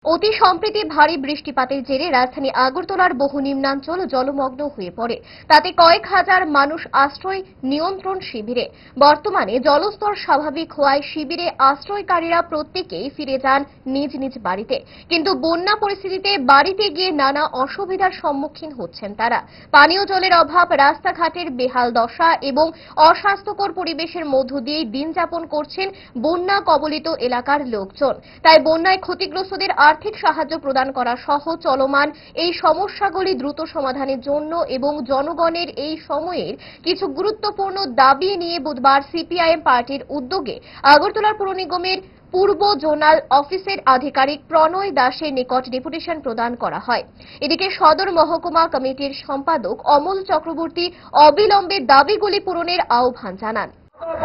অতি সম্প্রতি ভারী বৃষ্টিপাতের জেরে রাজধানী আগরতলার বহু নিম্নাঞ্চল জলমগ্ন হয়ে পড়ে। তাতে কয়েক হাজার মানুষ আশ্রয় নিয়ন্ত্রণ শিবিরে। বর্তমানে জলস্তর স্বাভাবিক হওয়ায় শিবিরে আশ্রয়কারীরা প্রত্যেকেই ফিরে যান নিজ নিজ বাড়িতে। কিন্তু বন্যা পরিস্থিতিতে বাড়িতে গিয়ে নানা অসুবিধার সম্মুখীন হচ্ছেন তারা। পানীয় জলের অভাব, রাস্তাঘাটের বেহাল দশা এবং অস্বাস্থ্যকর পরিবেশের মধ্য দিয়ে দিন যাপন করছেন বন্যা কবলিত এলাকার লোকজন। তাই বন্যায় ক্ষতিগ্রস্তদের আর্থিক সাহায্য প্রদান করা সহ চলমান এই সমস্যাগুলি দ্রুত সমাধানের জন্য এবং জনগণের এই সময়ের কিছু গুরুত্বপূর্ণ দাবি নিয়ে বুধবার সিপিআইএম পার্টির উদ্যোগে আগরতলা পৌর নিগমের পূর্ব জোনাল অফিসের আধিকারিক প্রণয় দাসের নিকট ডেপুটেশন প্রদান করা হয়। এদিকে সদর মহকুমা কমিটির সম্পাদক অমল চক্রবর্তী অবিলম্বে দাবিগুলি পূরণের আহ্বান জানান।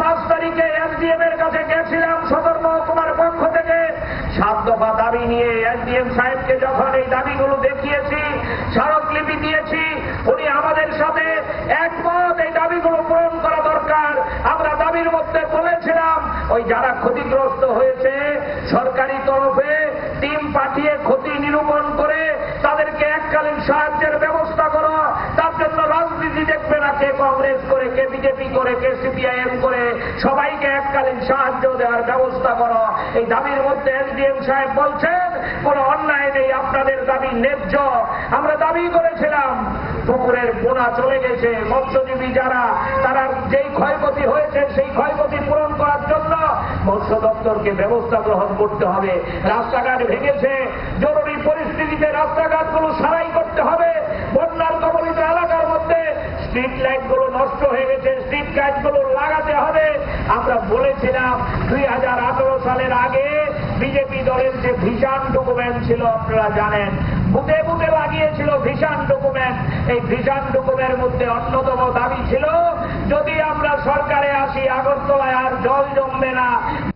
5 তারিখে এসডিএম এর কাছে গেছিলাম সদর মহকুমার পক্ষ থেকে 7 দফা দাবি নিয়ে। এসডিএম সাহেবকে যখন এই দাবিগুলো দেখিয়েছি, স্মারকলিপি দিয়েছি, উনি আমাদের সাথে একমত এই দাবিগুলো পূরণ করা দরকার। আমরা দাবির মধ্যে বলেছিলাম ওই যারা ক্ষতিগ্রস্ত হয়েছে সরকারি তরফে টিম পাঠিয়ে ক্ষতি নিরূপণ করে তাদেরকে এককালীন সাহায্যের ব্যবস্থা করো। তার জন্য রাজনীতি দেখবে না, কে কংগ্রেস করে, কে বিজেপি করে, কে সিপিআইএম করে, সবাইকে এককালীন সাহায্য দেওয়ার ব্যবস্থা করো। এই দাবির মধ্যে এসডিএম সাহেব বলছেন কোন অন্যায় নেই, আপনাদের দাবি ন্যায্য। আমরা দাবি করেছিলাম পুকুরের পোনা চলে গেছে, মৎস্যজীবী যারা তারা যেই ক্ষয়ক্ষতি হয়েছে সেই ক্ষয়ক্ষতি পূরণ করার জন্য মৎস্য দপ্তরকে ব্যবস্থা গ্রহণ করতে হবে। রাস্তাঘাট ভেঙেছে, জরুরি পরিস্থিতিতে রাস্তাঘাটগুলো সারাই করতে হবে। বন্যার কবলিত এলাকার মধ্যে স্ট্রিট লাইটগুলো নষ্ট হয়ে গেছে, স্ট্রিট লাইটগুলো লাগাতে হবে। আমরা বলেছিলাম 2018 সালের আগে বিজেপি দলের যে ভিশন ডকুমেন্ট ছিল আপনারা জানেন, বুথে বুথে লাগিয়েছিল ভিশন ডকুমেন্ট। এই ভিশন ডকুমেন্টের মধ্যে অন্যতম দাবি ছিল যদি আমরা সরকারে আসি আগরতলায় আর জল জমবে না।